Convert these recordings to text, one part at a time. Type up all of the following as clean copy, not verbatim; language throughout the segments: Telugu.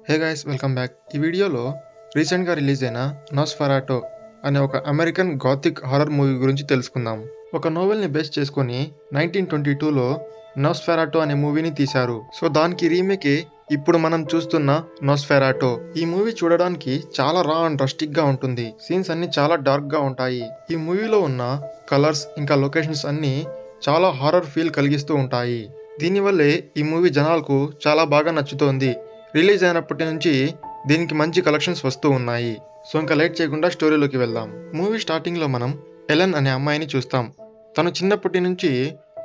Hey guys, welcome back. ఈ వీడియోలో రీసెంట్గా రిలీజ్ అయిన నాస్ఫెరాటో అనే ఒక అమెరికన్ గాథిక్ హారర్ మూవీ గురించి తెలుసుకుందాం. ఒక నోవెల్ని బేస్ చేసుకొని 1922లో నాస్ఫెరాటో అనే మూవీని తీశారు. సో దానికి రీమేకే ఇప్పుడు మనం చూస్తున్న నాస్ఫెరాటో. ఈ మూవీ చూడడానికి చాలా రా అండ్ రస్టిక్ గా ఉంటుంది. సీన్స్ అన్ని చాలా డార్క్ గా ఉంటాయి. ఈ మూవీలో ఉన్న కలర్స్ ఇంకా లొకేషన్స్ అన్ని చాలా హారర్ ఫీల్ కలిగిస్తూ ఉంటాయి. దీనివల్లే ఈ మూవీ జనాలకు చాలా బాగా నచ్చుతోంది. రిలీజ్ అయినప్పటి నుంచి దీనికి మంచి కలెక్షన్స్ వస్తూ ఉన్నాయి. సో ఇంకా లేట్ చేయకుండా స్టోరీలోకి వెళ్దాం. మూవీ స్టార్టింగ్లో మనం ఎలెన్ అనే అమ్మాయిని చూస్తాం. తను చిన్నప్పటి నుంచి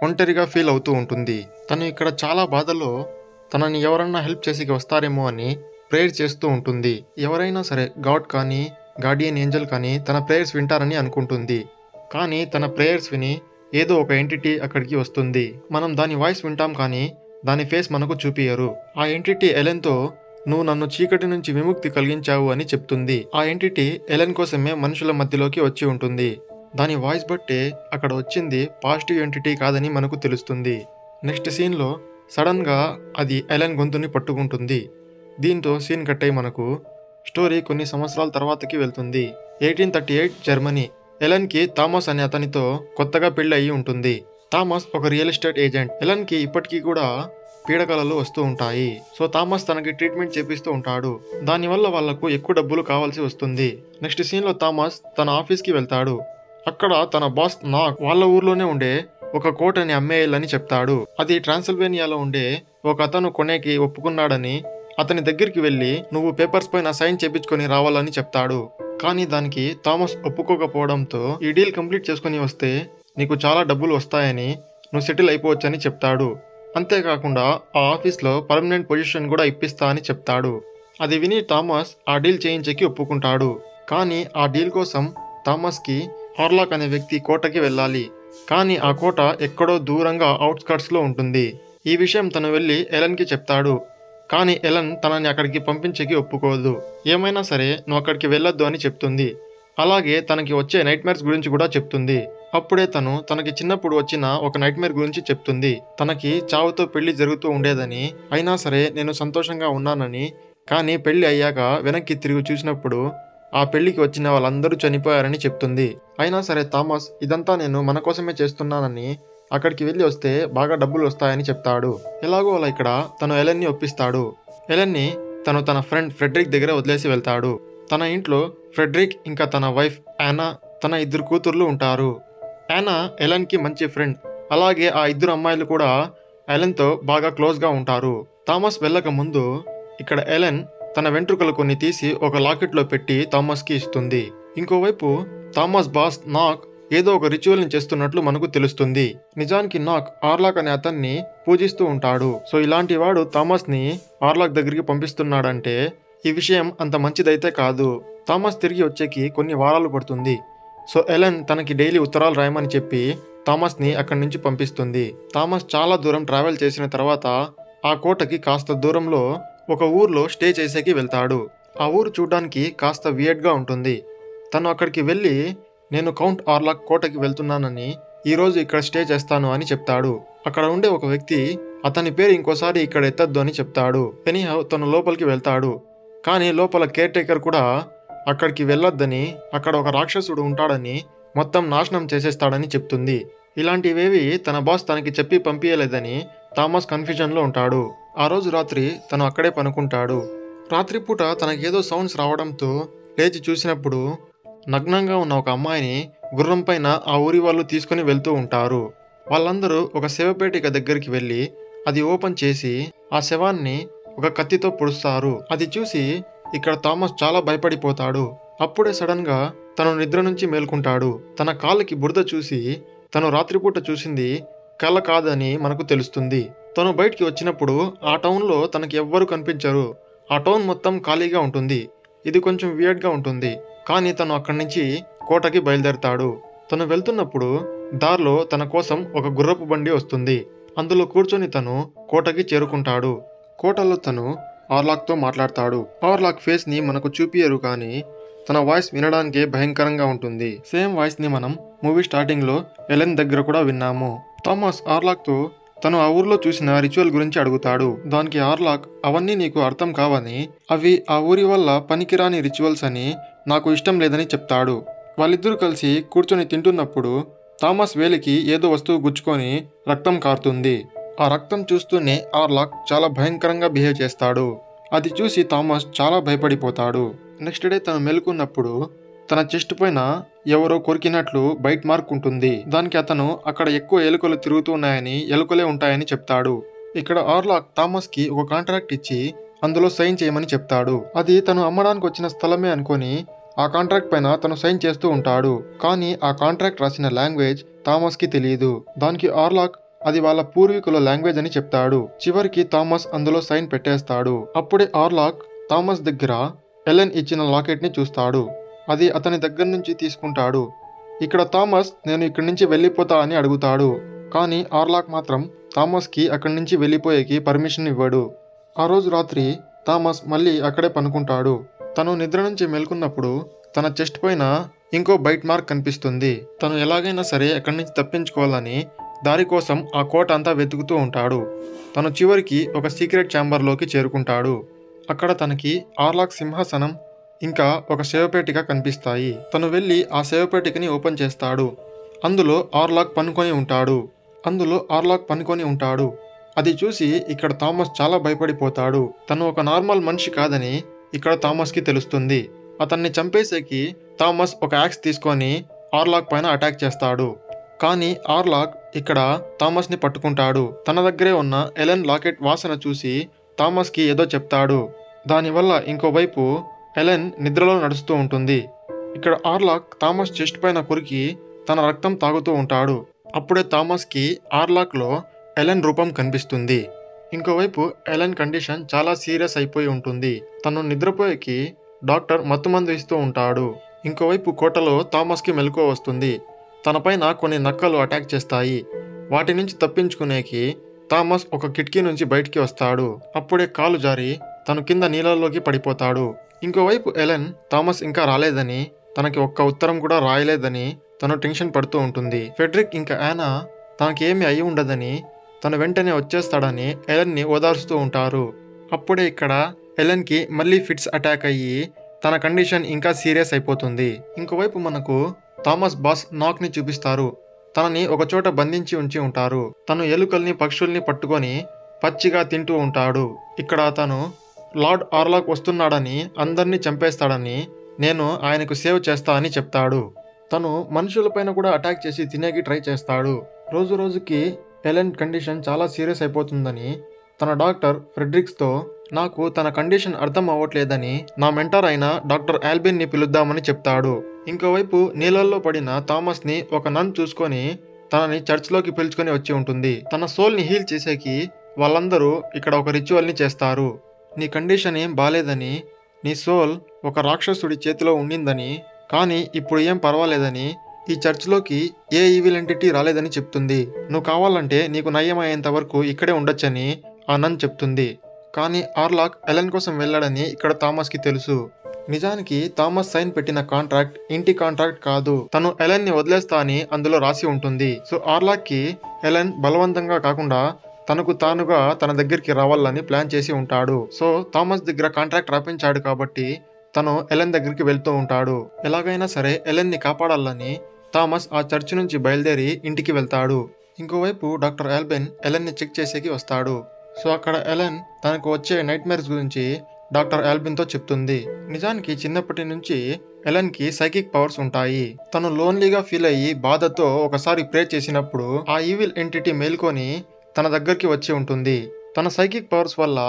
ఒంటరిగా ఫీల్ అవుతూ ఉంటుంది. తను ఇక్కడ చాలా బాధలో తనని ఎవరన్నా హెల్ప్ చేసి వస్తారేమో అని ప్రేయర్ చేస్తూ ఉంటుంది. ఎవరైనా సరే గాడ్ కానీ గార్డియన్ ఏంజల్ కానీ తన ప్రేయర్స్ వింటారని అనుకుంటుంది. కానీ తన ప్రేయర్స్ విని ఏదో ఒక ఎంటిటీ అక్కడికి వస్తుంది. మనం దాని వాయిస్ వింటాం కానీ దాని ఫేస్ మనకు చూపియరు. ఆ ఎంటిటీ ఎలెన్తో నువ్వు నన్ను చీకటి నుంచి విముక్తి కలిగించావు అని చెప్తుంది. ఆ ఎంటిటీ ఎలెన్ కోసమే మనుషుల మధ్యలోకి వచ్చి ఉంటుంది. దాని వాయిస్ బట్టే అక్కడ వచ్చింది పాజిటివ్ ఎంటిటీ కాదని మనకు తెలుస్తుంది. నెక్స్ట్ సీన్లో సడన్గా అది ఎలెన్ గొంతుని పట్టుకుంటుంది. దీంతో సీన్ కట్ అయి మనకు స్టోరీ కొన్ని సంవత్సరాల తర్వాతకి వెళ్తుంది. 1838 జర్మనీ. ఎలెన్కి థామస్ అనే అతనితో కొత్తగా పెళ్లి అయ్యి ఉంటుంది. థామస్ ఒక రియల్ ఎస్టేట్ ఏజెంట్. ఎలెన్కి ఇప్పటికీ కూడా పీడకలలు వస్తూ ఉంటాయి. సో థామస్ తనకి ట్రీట్మెంట్ చేపిస్తూ ఉంటాడు. దానివల్ల వాళ్లకు ఎక్కువ డబ్బులు కావాల్సి వస్తుంది. నెక్స్ట్ సీన్లో థామస్ తన ఆఫీస్కి వెళ్తాడు. అక్కడ తన బాస్ నాక్ వాళ్ళ ఊర్లోనే ఉండే ఒక కోటని అమ్మేయాలని చెప్తాడు. అది ట్రాన్సిల్వేనియాలో ఉండే ఒక అతను కొనేకి ఒప్పుకున్నాడని అతని దగ్గరికి వెళ్ళి నువ్వు పేపర్స్ పైన సైన్ చేపించుకొని రావాలని చెప్తాడు. కానీ దానికి థామస్ ఒప్పుకోకపోవడంతో ఈ డీల్ కంప్లీట్ చేసుకుని వస్తే నీకు చాలా డబ్బులు వస్తాయని నువ్వు సెటిల్ అయిపోవచ్చని చెప్తాడు. అంతేకాకుండా ఆ ఆఫీస్లో పర్మనెంట్ పొజిషన్ కూడా ఇప్పిస్తా అని చెప్తాడు. అది విని థామస్ ఆ డీల్ చేయించేకి ఒప్పుకుంటాడు. కానీ ఆ డీల్ కోసం థామస్కి హార్లాక్ అనే వ్యక్తి కోటకి వెళ్ళాలి. కానీ ఆ కోట ఎక్కడో దూరంగా అవుట్స్కర్ట్స్లో ఉంటుంది. ఈ విషయం తను వెళ్ళి ఎలెన్కి చెప్తాడు. కానీ ఎలెన్ తనని అక్కడికి పంపించేకి ఒప్పుకోదు. ఏమైనా సరే నువ్వు అక్కడికి వెళ్ళొద్దు అని చెప్తుంది. అలాగే తనకి వచ్చే నైట్మేర్స్ గురించి కూడా చెప్తుంది. అప్పుడే తనకి చిన్నప్పుడు వచ్చిన ఒక నైట్మేర్ గురించి చెప్తుంది. తనకి చావుతో పెళ్లి జరుగుతూ ఉండేదని, అయినా సరే నేను సంతోషంగా ఉన్నానని, కానీ పెళ్లి అయ్యాక వెనక్కి తిరిగి చూసినప్పుడు ఆ పెళ్లికి వచ్చిన వాళ్ళందరూ చనిపోయారని చెప్తుంది. అయినా సరే థామస్ ఇదంతా నేను మన కోసమే చేస్తున్నానని, అక్కడికి వెళ్ళి వస్తే బాగా డబ్బులు వస్తాయని చెప్తాడు. ఎలాగో అలా ఇక్కడ తను ఎలెన్ని ఒప్పిస్తాడు. ఎలెన్ని తన ఫ్రెండ్ ఫ్రెడరిక్ దగ్గర వదిలేసి వెళ్తాడు. తన ఇంట్లో ఫ్రెడరిక్ ఇంకా తన వైఫ్ యానా, తన 2 కూతుర్లు ఉంటారు. యానా ఎలెన్కి మంచి ఫ్రెండ్. అలాగే ఆ 2 అమ్మాయిలు కూడా ఎలెన్తో బాగా క్లోజ్గా ఉంటారు. థామస్ వెళ్ళక ముందు ఇక్కడ ఎలెన్ తన వెంట్రుకలు కొన్ని తీసి ఒక లాకెట్లో పెట్టి థామస్కి ఇస్తుంది. ఇంకోవైపు థామస్ బాస్ నాక్ ఏదో ఒక రిచువల్ని చేస్తున్నట్లు మనకు తెలుస్తుంది. నిజానికి నాక్ హార్లాక్ అనే అతన్ని పూజిస్తూ ఉంటాడు. సో ఇలాంటి వాడు థామస్ని హార్లాక్ దగ్గరికి పంపిస్తున్నాడంటే ఈ విషయం అంత మంచిదైతే కాదు. థామస్ తిరిగి వచ్చేకి కొన్ని వారాలు పడుతుంది. సో ఎలెన్ తనకి డైలీ ఉత్తరాలు రాయమని చెప్పి థామస్ని అక్కడి నుంచి పంపిస్తుంది. థామస్ చాలా దూరం ట్రావెల్ చేసిన తర్వాత ఆ కోటకి కాస్త దూరంలో ఒక ఊర్లో స్టే చేసేకి వెళ్తాడు. ఆ ఊరు చూడడానికి కాస్త వియర్డ్గా ఉంటుంది. తను అక్కడికి వెళ్ళి నేను కౌంట్ హార్లాక్ కోటకి వెళ్తున్నానని, ఈరోజు ఇక్కడ స్టే చేస్తాను అని చెప్తాడు. అక్కడ ఉండే ఒక వ్యక్తి అతని పేరు ఇంకోసారి ఇక్కడ ఎత్తద్దు అని చెప్తాడు. ఎనీహౌ తను లోపలికి వెళ్తాడు. కానీ లోపల కేర్ టేకర్ కూడా అక్కడికి వెళ్ళొద్దని, అక్కడ ఒక రాక్షసుడు ఉంటాడని, మొత్తం నాశనం చేసేస్తాడని చెప్తుంది. ఇలాంటివేవి తన బాస్ తనకి చెప్పి పంపించలేదని థామస్ కన్ఫ్యూజన్లో ఉంటాడు. ఆ రోజు రాత్రి తను అక్కడే పనుకుంటాడు. రాత్రిపూట తనకేదో సౌండ్స్ రావడంతో లేచి చూసినప్పుడు నగ్నంగా ఉన్న ఒక అమ్మాయిని గుర్రం పైన ఆ ఊరి వాళ్ళు తీసుకుని వెళ్తూ ఉంటారు. వాళ్ళందరూ ఒక శవపేటిక దగ్గరికి వెళ్ళి అది ఓపెన్ చేసి ఆ శవాన్ని ఒక కత్తితో పొడుస్తారు. అది చూసి ఇక్కడ థామస్ చాలా భయపడిపోతాడు. అప్పుడే సడన్ గా తను నిద్ర నుంచి మేల్కుంటాడు. తన కాళ్ళకి బురద చూసి తను రాత్రిపూట చూసింది కల కాదని మనకు తెలుస్తుంది. తను బయటికి వచ్చినప్పుడు ఆ టౌన్లో తనకి ఎవ్వరూ కనిపించరు. ఆ టౌన్ మొత్తం ఖాళీగా ఉంటుంది. ఇది కొంచెం వియర్డ్గా ఉంటుంది. కానీ తను అక్కడి నుంచి కోటకి బయలుదేరతాడు. తను వెళ్తున్నప్పుడు దారిలో తన కోసం ఒక గుర్రపు బండి వస్తుంది. అందులో కూర్చొని తను కోటకి చేరుకుంటాడు. కోటలో తను హార్లాక్తో మాట్లాడతాడు. హార్లాక్ ఫేస్ని మనకు చూపియరు కానీ తన వాయిస్ వినడానికే భయంకరంగా ఉంటుంది. సేమ్ వాయిస్ని మనం మూవీ స్టార్టింగ్లో ఎలెన్ దగ్గర కూడా విన్నాము. థామస్ హార్లాక్తో తను ఆ ఊర్లో చూసిన రిచువల్ గురించి అడుగుతాడు. దానికి ఆర్లాక్ అవన్నీ నీకు అర్థం కావని, అవి ఆ ఊరి వల్ల పనికిరాని రిచువల్స్ అని, నాకు ఇష్టం లేదని చెప్తాడు. వాళ్ళిద్దరూ కలిసి కూర్చొని తింటున్నప్పుడు థామస్ వేలికి ఏదో వస్తువు గుచ్చుకొని రక్తం కారుతుంది. ఆ రక్తం చూస్తూనే ఆర్లాక్ చాలా భయంకరంగా బిహేవ్ చేస్తాడు. అది చూసి థామస్ చాలా భయపడిపోతాడు. నెక్స్ట్ డే తను మేలుకున్నప్పుడు తన చెస్ట్ పైన ఎవరో కొరికినట్లు బైట్ మార్క్ ఉంటుంది. దానికి అతను అక్కడ ఎక్కువ ఎలుకలు తిరుగుతూ ఉన్నాయని, ఎలుకలే ఉంటాయని చెప్తాడు. ఇక్కడ ఆర్లాక్ థామస్ కి ఒక కాంట్రాక్ట్ ఇచ్చి అందులో సైన్ చేయమని చెప్తాడు. అది తను అమ్మడానికి వచ్చిన స్థలమే అనుకొని ఆ కాంట్రాక్ట్ పైన తను సైన్ చేస్తూ ఉంటాడు. కానీ ఆ కాంట్రాక్ట్ రాసిన లాంగ్వేజ్ థామస్ కి తెలియదు. దానికి ఆర్లాక్ అది వాళ్ళ పూర్వీకుల లాంగ్వేజ్ అని చెప్తాడు. చివరికి థామస్ అందులో సైన్ పెట్టేస్తాడు. అప్పుడే ఆర్లాక్ థామస్ దగ్గర ఎలెన్ ఇచ్చిన లాకెట్ ని చూస్తాడు. అది అతని దగ్గర నుంచి తీసుకుంటాడు. ఇక్కడ థామస్ నేను ఇక్కడి నుంచి వెళ్ళిపోతా అని అడుగుతాడు. కానీ ఆర్లాక్ మాత్రం థామస్కి అక్కడి నుంచి వెళ్ళిపోయేకి పర్మిషన్ ఇవ్వడు. ఆ రోజు రాత్రి థామస్ మళ్ళీ అక్కడే పనుకుంటాడు. తను నిద్ర నుంచి మేల్కొన్నప్పుడు తన చెస్ట్ పైన ఇంకో బైట్ మార్క్ కనిపిస్తుంది. తను ఎలాగైనా సరే అక్కడి నుంచి తప్పించుకోవాలని దారి కోసం ఆ కోట అంతా వెతుకుతూ ఉంటాడు. తను చివరికి ఒక సీక్రెట్ ఛాంబర్లోకి చేరుకుంటాడు. అక్కడ తనకి ఆర్లాక్ సింహాసనం ఇంకా ఒక శవపేటిక కనిపిస్తాయి. తను వెళ్ళి ఆ శవపేటికని ఓపెన్ చేస్తాడు. అందులో ఆర్లాక్ పనుకొని ఉంటాడు. అది చూసి ఇక్కడ థామస్ చాలా భయపడిపోతాడు. తను ఒక నార్మల్ మనిషి కాదని ఇక్కడ థామస్కి తెలుస్తుంది. అతన్ని చంపేసేకి థామస్ ఒక యాక్స్ తీసుకొని ఆర్లాక్ పైన అటాక్ చేస్తాడు. కానీ ఆర్లాక్ ఇక్కడ థామస్ని పట్టుకుంటాడు. తన దగ్గరే ఉన్న ఎలెన్ లాకెట్ వాసన చూసి థామస్కి ఏదో చెప్తాడు. దానివల్ల ఇంకోవైపు ఎలెన్ నిద్రలో నడుస్తూ ఉంటుంది. ఇక్కడ ఆర్లాక్ థామస్ చెస్ట్ పైన కొరికి తన రక్తం తాగుతూ ఉంటాడు. అప్పుడే థామస్కి ఆర్లాక్లో ఎలెన్ రూపం కనిపిస్తుంది. ఇంకోవైపు ఎలెన్ కండిషన్ చాలా సీరియస్ అయిపోయి ఉంటుంది. తను నిద్రపోయేకి డాక్టర్ మత్తుమందు ఇస్తూ ఉంటాడు. ఇంకోవైపు కోటలో థామస్కి మెలకువ వస్తుంది. తనపైన కొన్ని నక్కలు అటాక్ చేస్తాయి. వాటి నుంచి తప్పించుకునేకి థామస్ ఒక కిటికీ నుంచి బయటికి వస్తాడు. అప్పుడే కాలు జారి తను కింద నీళ్ళలోకి పడిపోతాడు. ఇంకోవైపు ఎలెన్ థామస్ ఇంకా రాలేదని, తనకి ఒక్క ఉత్తరం కూడా రాయలేదని తను టెన్షన్ పడుతూ ఉంటుంది. ఫెడ్రిక్ ఇంకా యానా తనకి ఏమీ అయి ఉండదని, తను వెంటనే వచ్చేస్తాడని ఎలెన్ని ఓదార్స్తూ ఉంటారు. అప్పుడే ఇక్కడ ఎలెన్కి మళ్ళీ ఫిట్స్ అటాక్ అయ్యి తన కండిషన్ ఇంకా సీరియస్ అయిపోతుంది. ఇంకోవైపు మనకు థామస్ బాస్ నాక్ని చూపిస్తారు. తనని ఒకచోట బంధించి ఉంచి ఉంటారు. తను ఎలుకల్ని పక్షుల్ని పట్టుకొని పచ్చిగా తింటూ ఉంటాడు. ఇక్కడ అతను లార్డ్ ఆర్లాక్ వస్తున్నాడని, అందరినీ చంపేస్తాడని, నేను ఆయనకు సేవ్ చేస్తా అని చెప్తాడు. తను మనుషులపైన కూడా అటాక్ చేసి తినేకి ట్రై చేస్తాడు. రోజు రోజుకి ఎలెన్ కండిషన్ చాలా సీరియస్ అయిపోతుందని తన డాక్టర్ ఫ్రెడ్రిక్స్తో నాకు తన కండిషన్ అర్థం అవ్వట్లేదని నా మెంటర్ అయిన డాక్టర్ ఆల్బిన్ని పిలుద్దామని చెప్తాడు. ఇంకోవైపు నీళ్ళల్లో పడిన థామస్ని ఒక నన్ చూసుకొని తనని చర్చ్లోకి పిలుచుకొని వచ్చి ఉంటుంది. తన సోల్ని హీల్ చేసేకి వాళ్ళందరూ ఇక్కడ ఒక రిచువల్ని చేస్తారు. నీ కండిషన్ ఏం బాలేదని, నీ సోల్ ఒక రాక్షసుడి చేతిలో ఉండిందని, కానీ ఇప్పుడు ఏం పర్వాలేదని, ఈ చర్చ్లోకి ఏ ఈవిల్ ఎంటిటీ రాలేదని చెప్తుంది. నువ్వు కావాలంటే నీకు నయ్యమయ్యేంత వరకు ఇక్కడే ఉండొచ్చని ఆ నన్ చెప్తుంది. కానీ ఆర్లాక్ ఎలెన్ కోసం వెళ్ళాడని ఇక్కడ థామస్కి తెలుసు. నిజానికి థామస్ సైన్ పెట్టిన కాంట్రాక్ట్ ఇంటి కాంట్రాక్ట్ కాదు. తను ఎలెన్ని వదిలేస్తా అని అందులో రాసి ఉంటుంది. సో ఆర్లాక్కి ఎలెన్ బలవంతంగా కాకుండా తనకు తానుగా తన దగ్గరికి రావాలని ప్లాన్ చేసి ఉంటాడు. సో థామస్ దగ్గర కాంట్రాక్ట్ రాపించాడు కాబట్టి తను ఎలెన్ దగ్గరికి వెళ్తూ ఉంటాడు. ఎలాగైనా సరే ఎలెన్ని కాపాడాలని థామస్ ఆ చర్చ్ నుంచి బయలుదేరి ఇంటికి వెళ్తాడు. ఇంకోవైపు డాక్టర్ ఆల్బెన్ ఎలెన్ని చెక్ చేసేకి వస్తాడు. సో అక్కడ ఎలెన్ తనకు వచ్చే నైట్ మేర్స్ గురించి డాక్టర్ ఆల్బిన్తో చెప్తుంది. నిజానికి చిన్నప్పటి నుంచి ఎలెన్కి సైకిక్ పవర్స్ ఉంటాయి. తను లోన్లీగా ఫీల్ అయ్యి బాధతో ఒకసారి ప్రే చేసినప్పుడు ఆ ఈవిల్ ఎంటిటీ మేల్కొని తన దగ్గరికి వచ్చి ఉంటుంది. తన సైకిక్ పవర్స్ వల్ల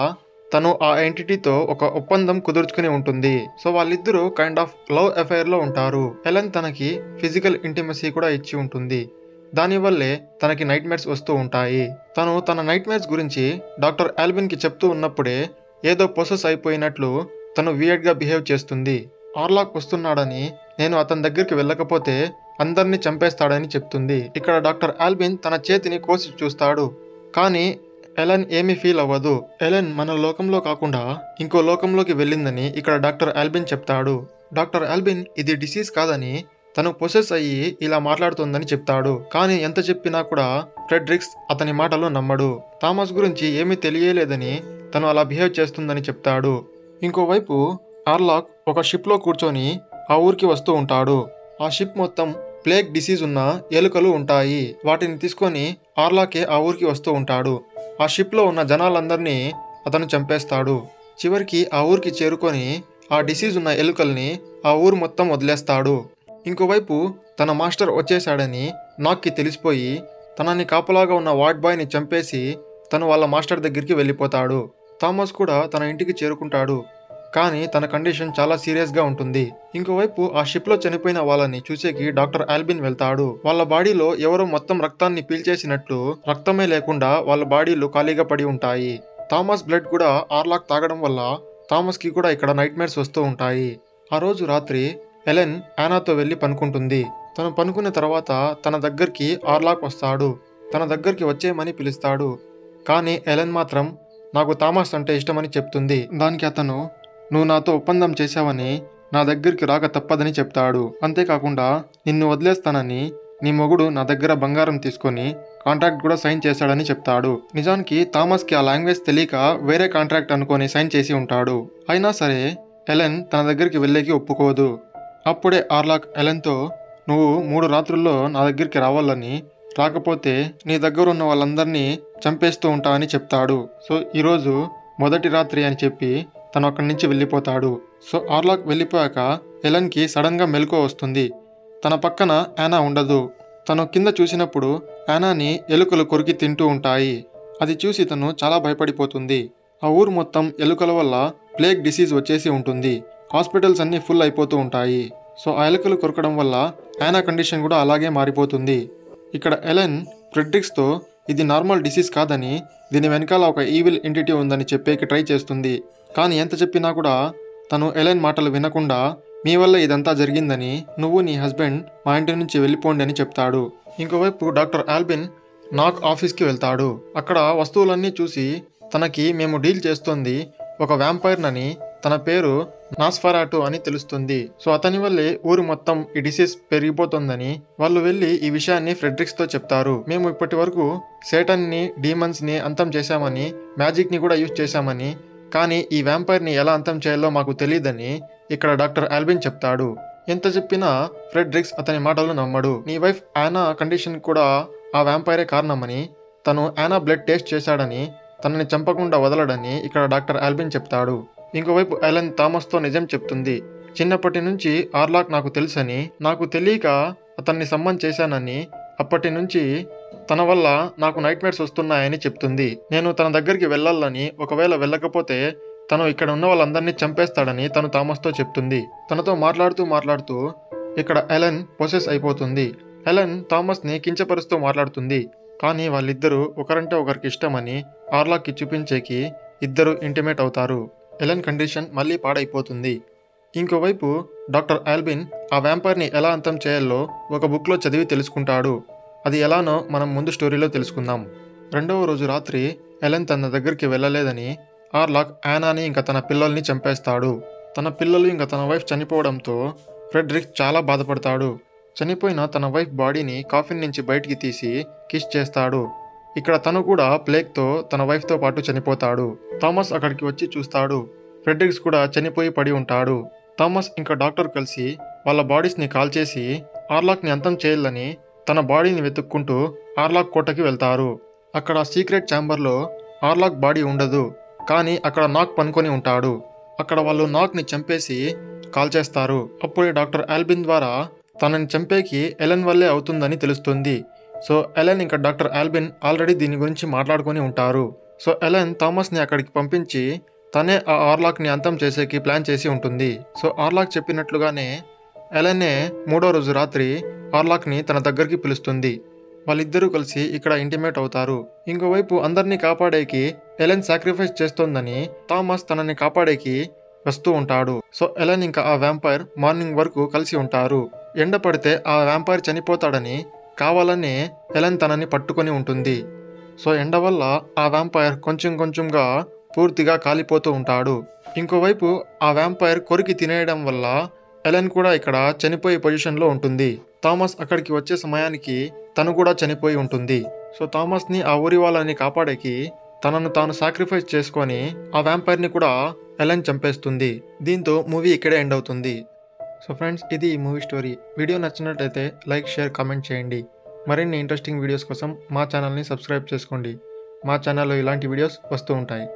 తను ఆ ఎంటిటీతో ఒక ఒప్పందం కుదుర్చుకుని ఉంటుంది. సో వాళ్ళిద్దరూ కైండ్ ఆఫ్ లవ్ అఫైర్లో ఉంటారు. ఎలెన్ తనకి ఫిజికల్ ఇంటిమసీ కూడా ఇచ్చి ఉంటుంది. దానివల్లే తనకి నైట్ మేర్స్ వస్తూ ఉంటాయి. తను తన నైట్ మేర్స్ గురించి డాక్టర్ ఆల్బిన్కి చెప్తూ ఉన్నప్పుడే ఏదో పొసెస్ అయిపోయినట్లు తను వియర్డ్గా బిహేవ్ చేస్తుంది. ఆర్లాక్ వస్తున్నాడని, నేను అతని దగ్గరికి వెళ్ళకపోతే అందరినీ చంపేస్తాడని చెప్తుంది. ఇక్కడ డాక్టర్ ఆల్బిన్ తన చేతిని కోసి చూస్తాడు. కానీ ఎలెన్ ఏమీ ఫీల్ అవ్వదు. ఎలెన్ మన లోకంలో కాకుండా ఇంకో లోకంలోకి వెళ్ళిందని ఇక్కడ డాక్టర్ ఆల్బిన్ చెప్తాడు. డాక్టర్ ఆల్బిన్ ఇది డిసీజ్ కాదని తను పొసెస్ అయ్యి ఇలా మాట్లాడుతోందని చెప్తాడు. కానీ ఎంత చెప్పినా కూడా ఫ్రెడ్రిక్స్ అతని మాటలు నమ్మడు. థామస్ గురించి ఏమీ తెలియలేదని తను అలా బిహేవ్ చేస్తుందని చెప్తాడు. ఇంకోవైపు ఆర్లాక్ ఒక షిప్లో కూర్చొని ఆ ఊరికి వస్తూ ఉంటాడు. ఆ షిప్ మొత్తం ప్లేగ్ డిసీజ్ ఉన్న ఎలుకలు ఉంటాయి. వాటిని తీసుకొని ఆర్లాకే ఆ ఊరికి వస్తూ ఉంటాడు. ఆ షిప్లో ఉన్న జనాలందరినీ అతను చంపేస్తాడు. చివరికి ఆ ఊరికి చేరుకొని ఆ డిసీజ్ ఉన్న ఎలుకల్ని ఆ ఊరు మొత్తం వదిలేస్తాడు. ఇంకోవైపు తన మాస్టర్ వచ్చేశాడని నాక్కి తెలిసిపోయి తనని కాపలాగా ఉన్న వార్డ్ బాయ్ని చంపేసి తను వాళ్ళ మాస్టర్ దగ్గరికి వెళ్ళిపోతాడు. థామస్ కూడా తన ఇంటికి చేరుకుంటాడు. కానీ తన కండిషన్ చాలా సీరియస్గా ఉంటుంది. ఇంకోవైపు ఆ షిప్లో చనిపోయిన వాళ్ళని చూసేకి డాక్టర్ ఆల్బిన్ వెళ్తాడు. వాళ్ళ బాడీలో ఎవరో మొత్తం రక్తాన్ని పీల్చేసినట్లు రక్తమే లేకుండా వాళ్ళ బాడీలు ఖాళీగా పడి ఉంటాయి. థామస్ బ్లడ్ కూడా ఆర్లాక్ తాగడం వల్ల థామస్కి కూడా ఇక్కడ నైట్ మేర్స్ వస్తూ ఉంటాయి. ఆ రోజు రాత్రి ఎలెన్ యానాతో వెళ్ళి పనుకుంటుంది. తను పనుకున్న తర్వాత తన దగ్గరికి ఆర్లాక్ వస్తాడు. తన దగ్గరికి వచ్చేయమని పిలుస్తాడు. కానీ ఎలెన్ మాత్రం నాకు థామస్ అంటే ఇష్టమని చెప్తుంది. దానికి అతను నువ్వు నాతో ఒప్పందం చేశావని నా దగ్గరికి రాక తప్పదని చెప్తాడు. అంతేకాకుండా నిన్ను వదిలేస్తానని నీ మొగుడు నా దగ్గర బంగారం తీసుకొని కాంట్రాక్ట్ కూడా సైన్ చేశాడని చెప్తాడు. నిజానికి థామస్కి ఆ లాంగ్వేజ్ తెలియక వేరే కాంట్రాక్ట్ అనుకొని సైన్ చేసి ఉంటాడు. అయినా సరే ఎలెన్ తన దగ్గరికి వెళ్ళేకి ఒప్పుకోదు. అప్పుడే ఆర్లాక్ ఎలెన్తో నువ్వు 3 రాత్రుల్లో నా దగ్గరికి రావాలని, రాకపోతే నీ దగ్గర ఉన్న వాళ్ళందరినీ చంపేస్తూ ఉంటావని చెప్తాడు. సో ఈరోజు మొదటి రాత్రి అని చెప్పి తను అక్కడి నుంచి వెళ్ళిపోతాడు. సో ఆర్లాక్ వెళ్ళిపోయాక ఎలెన్కి సడన్గా మెలకువ వస్తుంది. తన పక్కన యానా ఉండదు. తను కింద చూసినప్పుడు యానాని ఎలుకలు కొరికి తింటూ ఉంటాయి. అది చూసి తను చాలా భయపడిపోతుంది. ఆ ఊరు మొత్తం ఎలుకల వల్ల ప్లేగ్ డిసీజ్ వచ్చేసి ఉంటుంది. హాస్పిటల్స్ అన్నీ ఫుల్ అయిపోతూ ఉంటాయి. సో ఆ ఎలుకలు కొరకడం వల్ల యానా కండిషన్ కూడా అలాగే మారిపోతుంది. ఇక్కడ ఎలెన్ ఫ్రెడ్రిక్స్తో ఇది నార్మల్ డిసీజ్ కాదని, దీని వెనకాల ఒక ఈవిల్ ఎంటిటీ ఉందని చెప్పేకి ట్రై చేస్తుంది. కానీ ఎంత చెప్పినా కూడా తను ఎలెన్ మాటలు వినకుండా మీ వల్ల ఇదంతా జరిగిందని, నువ్వు నీ హస్బెండ్ మా ఇంటి నుంచి వెళ్ళిపోండి అని చెప్తాడు. ఇంకోవైపు డాక్టర్ ఆల్బిన్ నాక్ ఆఫీస్కి వెళ్తాడు. అక్కడ వస్తువులన్నీ చూసి తనకి మేము డీల్ చేస్తోంది ఒక వ్యాంపైర్నని, తన పేరు నాస్ఫరాటో అని తెలుస్తుంది. సో అతని వల్లే ఊరు మొత్తం ఈ డిసీజ్ పెరిగిపోతుందని వాళ్ళు వెళ్ళి ఈ విషయాన్ని ఫ్రెడ్రిక్స్తో చెప్తారు. మేము ఇప్పటి వరకు సేటన్ని, డీమన్స్ని అంతం చేశామని, మ్యాజిక్ని కూడా యూజ్ చేశామని, కానీ ఈ వ్యాంపైర్ని ఎలా అంతం చేయాలో మాకు తెలియదని ఇక్కడ డాక్టర్ ఆల్బిన్ చెప్తాడు. ఎంత చెప్పినా ఫ్రెడ్రిక్స్ అతని మాటలు నమ్మడు. నీ వైఫ్ యానా కండిషన్ కూడా ఆ వ్యాంపైరే కారణమని, తను యానా బ్లడ్ టేస్ట్ చేశాడని, తనని చంపకుండా వదలడని ఇక్కడ డాక్టర్ ఆల్బిన్ చెప్తాడు. ఇంకోవైపు ఎలెన్ థామస్తో నిజం చెప్తుంది. చిన్నప్పటి నుంచి ఆర్లాక్ నాకు తెలుసని, నాకు తెలియక అతన్ని సమ్మన్ చేశానని, అప్పటి నుంచి తన వల్ల నాకు నైట్ మేర్స్ వస్తున్నాయని చెప్తుంది. నేను తన దగ్గరికి వెళ్ళాలని, ఒకవేళ వెళ్ళకపోతే తను ఇక్కడ ఉన్న వాళ్ళందరినీ చంపేస్తాడని తను థామస్తో చెప్తుంది. తనతో మాట్లాడుతూ ఇక్కడ ఎలెన్ పొసెస్ అయిపోతుంది. ఎలెన్ థామస్ని కించపరుస్తూ మాట్లాడుతుంది. కానీ వాళ్ళిద్దరూ ఒకరంటే ఒకరికి ఇష్టమని ఆర్లాక్కి చూపించేకి ఇద్దరు ఇంటిమేట్ అవుతారు. ఎలెన్ కండిషన్ మళ్ళీ పాడైపోతుంది. ఇంకోవైపు డాక్టర్ ఆల్బిన్ ఆ వ్యాంపైర్ని ఎలా అంతం చేయాలో ఒక బుక్లో చదివి తెలుసుకుంటాడు. అది ఎలానో మనం ముందు స్టోరీలో తెలుసుకుందాం. 2వ రోజు రాత్రి ఎలెన్ తన దగ్గరికి వెళ్ళలేదని ఆర్లాక్ యానాని ఇంకా తన పిల్లల్ని చంపేస్తాడు. తన పిల్లలు ఇంకా తన వైఫ్ చనిపోవడంతో ఫ్రెడ్రిక్ చాలా బాధపడతాడు. చనిపోయిన తన వైఫ్ బాడీని కాఫిన్ నుంచి బయటికి తీసి కిస్ చేస్తాడు. ఇక్కడ తను కూడా ప్లేగ్తో తన వైఫ్తో పాటు చనిపోతాడు. థామస్ అక్కడికి వచ్చి చూస్తాడు. ఫ్రెడ్రిక్స్ కూడా చనిపోయి పడి ఉంటాడు. థామస్ ఇంకా డాక్టర్ కలిసి వాళ్ళ బాడీస్ని కాల్చేసి ఆర్లాక్ని అంతం చేయాలని తన బాడీని వెతుక్కుంటూ ఆర్లాక్ కోటకి వెళ్తారు. అక్కడ సీక్రెట్ ఛాంబర్లో ఆర్లాక్ బాడీ ఉండదు. కానీ అక్కడ నాక్ పనుకొని ఉంటాడు. అక్కడ వాళ్ళు నాక్ని చంపేసి కాల్చేస్తారు. అప్పుడే డాక్టర్ ఆల్బిన్ ద్వారా తనని చంపేకి ఎలెన్ వల్లే అవుతుందని తెలుస్తుంది. సో ఎలెన్ ఇంకా డాక్టర్ ఆల్బిన్ ఆల్రెడీ దీని గురించి మాట్లాడుకొని ఉంటారు. సో ఎలెన్ థామస్ని అక్కడికి పంపించి తనే ఆ ఆర్లాక్ని అంతం చేసేకి ప్లాన్ చేసి ఉంటుంది. సో ఆర్లాక్ చెప్పినట్లుగానే ఎలెన్నే 3వ రోజు రాత్రి ఆర్లాక్ని తన దగ్గరికి పిలుస్తుంది. వాళ్ళిద్దరూ కలిసి ఇక్కడ ఇంటిమేట్ అవుతారు. ఇంకోవైపు అందరినీ కాపాడేకి ఎలెన్ సాక్రిఫైస్ చేస్తోందని థామస్ తనని కాపాడేకి వస్తూ ఉంటాడు. సో ఎలెన్ ఇంకా ఆ వ్యాంపైర్ మార్నింగ్ వరకు కలిసి ఉంటారు. ఎండ పడితే ఆ వ్యాంపైర్ చనిపోతాడని కావాలనే ఎలెన్ తనని పట్టుకొని ఉంటుంది. సో ఎండ వల్ల ఆ వ్యాంపైర్ కొంచెంగా పూర్తిగా కాలిపోతూ ఉంటాడు. ఇంకోవైపు ఆ వ్యాంపైర్ కొరికి తినేయడం వల్ల ఎలెన్ కూడా ఇక్కడ చనిపోయే పొజిషన్లో ఉంటుంది. థామస్ అక్కడికి వచ్చే సమయానికి తను కూడా చనిపోయి ఉంటుంది. సో థామస్ని ఆ ఊరి వాళ్ళని కాపాడేకి తనను తాను సాక్రిఫైస్ చేసుకొని ఆ వ్యాంపైర్ని కూడా ఎలెన్ చంపేస్తుంది. దీంతో మూవీ ఇక్కడే ఎండ్ అవుతుంది. సో ఫ్రెండ్స్, ఇది ఈ మూవీ స్టోరీ. వీడియో నచ్చినట్లయితే లైక్, షేర్, కామెంట్ చేయండి. మరిన్ని ఇంట్రెస్టింగ్ వీడియోస్ కోసం మా ఛానల్ని సబ్స్క్రైబ్ చేసుకోండి. మా ఛానల్లో ఇలాంటి వీడియోస్ వస్తూ ఉంటాయి.